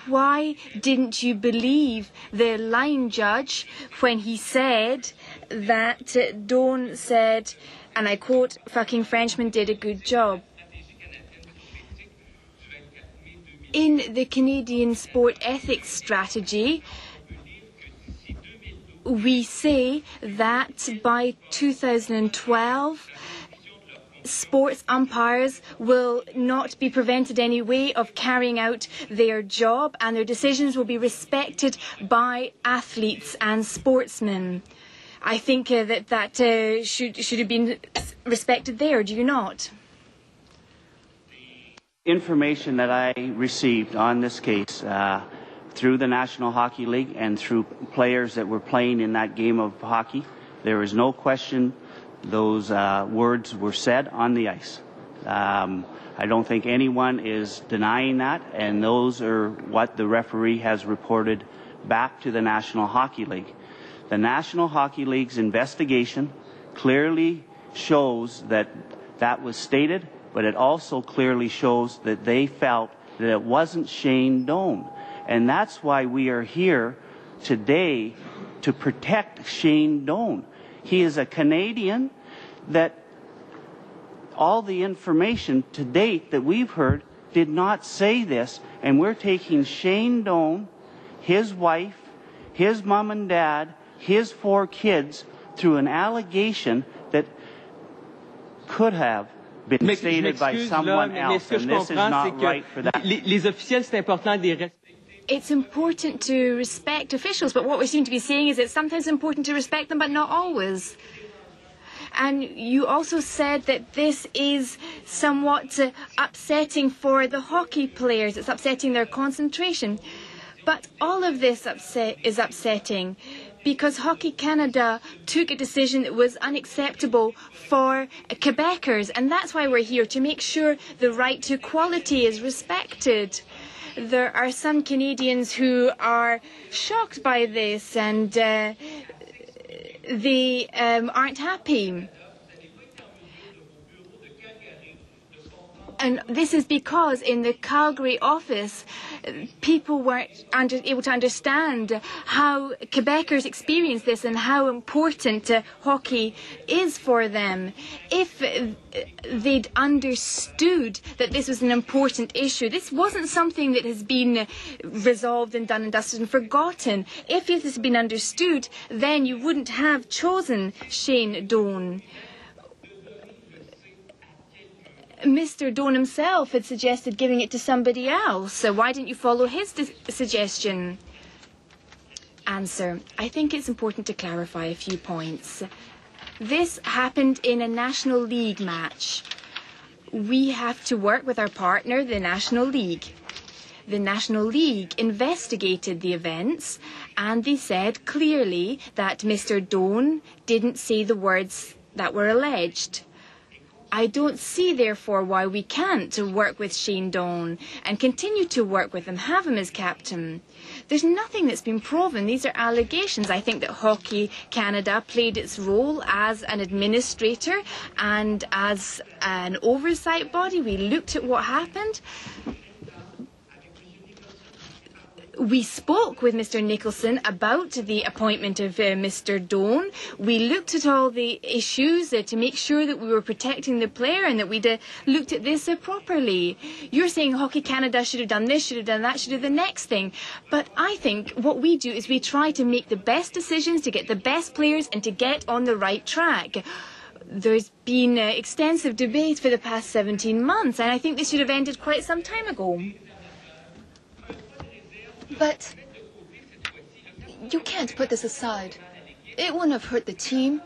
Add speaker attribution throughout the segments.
Speaker 1: why didn't you believe the line judge when he said that Doan said, and I quote, "fucking Frenchman did a good job"? In the Canadian sport ethics strategy, we say that by 2012, sports umpires will not be prevented any way of carrying out their job, and their decisions will be respected by athletes and sportsmen. I think that should have been respected there, do you not?
Speaker 2: Information that I received on this case through the National Hockey League and through players that were playing in that game of hockey, there is no question those words were said on the ice. I don't think anyone is denying that, and those are what the referee has reported back to the National Hockey League. The National Hockey League's investigation clearly shows that that was stated, but it also clearly shows that they felt that it wasn't Shane Doan. And that's why we are here today, to protect Shane Doan. He is a Canadian that all the information to date that we've heard did not say this, and we're taking Shane Doan, his wife, his mom and dad, his 4 kids through an allegation that could have been stated by someone else, and this is not right for that.
Speaker 3: Les officiels, c'est important de les respecter.
Speaker 1: It's important to respect officials, but what we seem to be saying is it's sometimes important to respect them, but not always. And you also said that this is somewhat upsetting for the hockey players. It's upsetting their concentration. But all of this is upsetting because Hockey Canada took a decision that was unacceptable for Quebecers. And that's why we're here, to make sure the right to equality is respected. There are some Canadians who are shocked by this, and they aren't happy. And this is because in the Calgary office, people weren't able to understand how Quebecers experience this and how important hockey is for them. If they'd understood that this was an important issue, this wasn't something that has been resolved and done and dusted and forgotten. If this has been understood, then you wouldn't have chosen Shane Doan. Mr. Doan himself had suggested giving it to somebody else. So why didn't you follow his suggestion? Answer. I think it's important to clarify a few points. This happened in a National League match. We have to work with our partner, the National League. The National League investigated the events, and they said clearly that Mr. Doan didn't say the words that were alleged. I don't see, therefore, why we can't work with Shane Doan and continue to work with him, have him as captain. There's nothing that's been proven. These are allegations. I think that Hockey Canada played its role as an administrator and as an oversight body. We looked at what happened. We spoke with Mr. Nicholson about the appointment of Mr. Doan. We looked at all the issues to make sure that we were protecting the player and that we'd looked at this properly. You're saying Hockey Canada should have done this, should have done that, should have the next thing. But I think what we do is we try to make the best decisions to get the best players and to get on the right track. There's been extensive debate for the past 17 months, and I think this should have ended quite some time ago.
Speaker 4: But you can't put this aside. It wouldn't have hurt the team.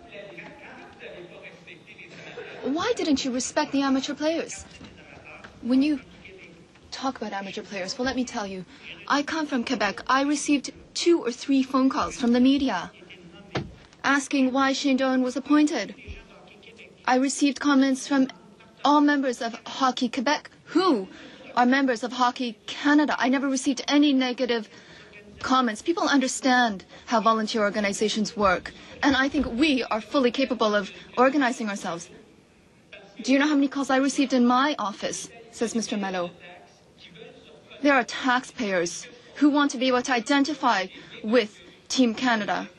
Speaker 4: Why didn't you respect the amateur players? When you talk about amateur players, well, let me tell you, I come from Quebec. I received 2 or 3 phone calls from the media asking why Shane Doan was appointed. I received comments from all members of Hockey Quebec who are members of Hockey Canada. I never received any negative comments. People understand how volunteer organizations work, and I think we are fully capable of organizing ourselves. Do you know how many calls I received in my office, says Mr. Malo? There are taxpayers who want to be able to identify with Team Canada.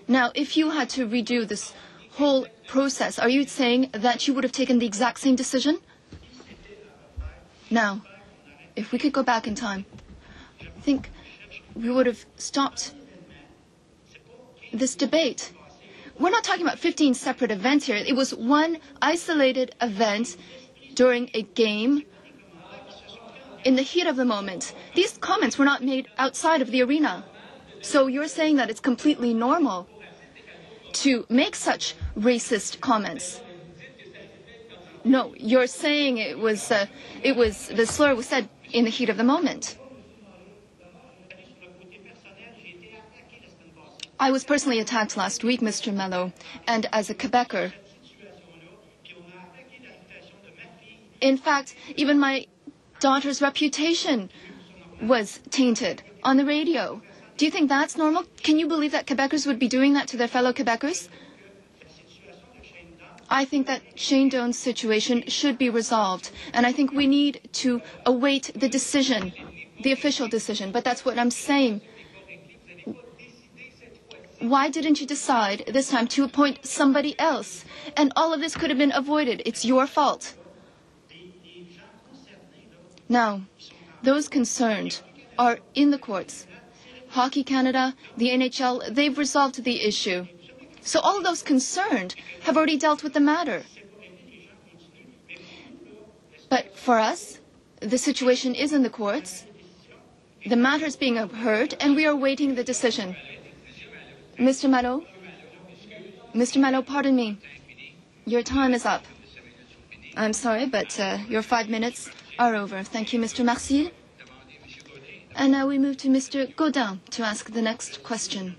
Speaker 4: Now, if you had to redo this whole process, are you saying that you would have taken the exact same decision? Now, if we could go back in time, I think we would have stopped this debate. We're not talking about 15 separate events here. It was one isolated event during a game in the heat of the moment. These comments were not made outside of the arena. So you're saying that it's completely normal to make such racist comments? No, you're saying the slur was said in the heat of the moment. I was personally attacked last week, Mr. Malo, and as a Quebecer. In fact, even my daughter's reputation was tainted on the radio. Do you think that's normal? Can you believe that Quebecers would be doing that to their fellow Quebecers? I think that Shane Doan's situation should be resolved, and I think we need to await the decision, the official decision. But that's what I'm saying. Why didn't you decide this time to appoint somebody else? And all of this could have been avoided. It's your fault. Now, those concerned are in the courts. Hockey Canada, the NHL, they've resolved the issue. So all of those concerned have already dealt with the matter. But for us, the situation is in the courts. The matter is being heard, and we are waiting the decision. Mr. Malo? Mr. Malo, pardon me. Your time is up. I'm sorry, but your 5 minutes are over. Thank you, Mr. Mercier. And now we move to Mr. Gaudin to ask the next question.